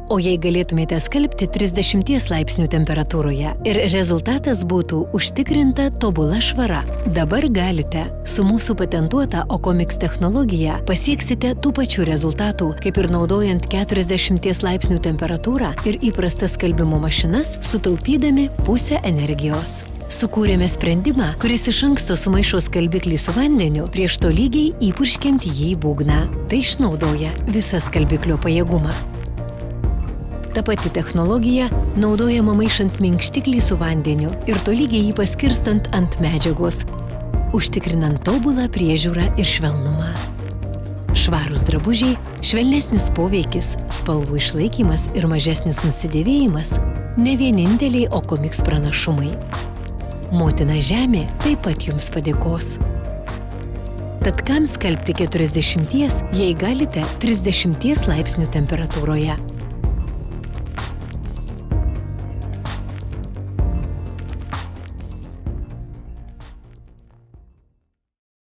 O jei galėtumėte skalbti 30 laipsnių temperatūroje ir rezultatas būtų užtikrinta tobula švara. Dabar galite. Su mūsų patentuota Okomix technologija pasieksite tų pačių rezultatų, kaip ir naudojant 40 laipsnių temperatūrą ir įprastas skalbimo mašinas, sutaupydami pusę energijos. Sukūrėme sprendimą, kuris iš anksto sumaišo skalbiklį su vandeniu, prieš tolygiai įpurškiant jį į būgną. Tai išnaudoja visą skalbiklio pajėgumą. Ta pati technologija naudojama maišant minkštiklį su vandeniu ir tolygiai jį paskirstant ant medžiagos, užtikrinant tobulą priežiūrą ir švelnumą. Švarūs drabužiai, švelnesnis poveikis, spalvų išlaikymas ir mažesnis nusidėvėjimas – ne vieninteliai Okomix pranašumai. Motina Žemė taip pat jums padėkos. Tad kam skalbti 40, jei galite 30 laipsnių temperatūroje?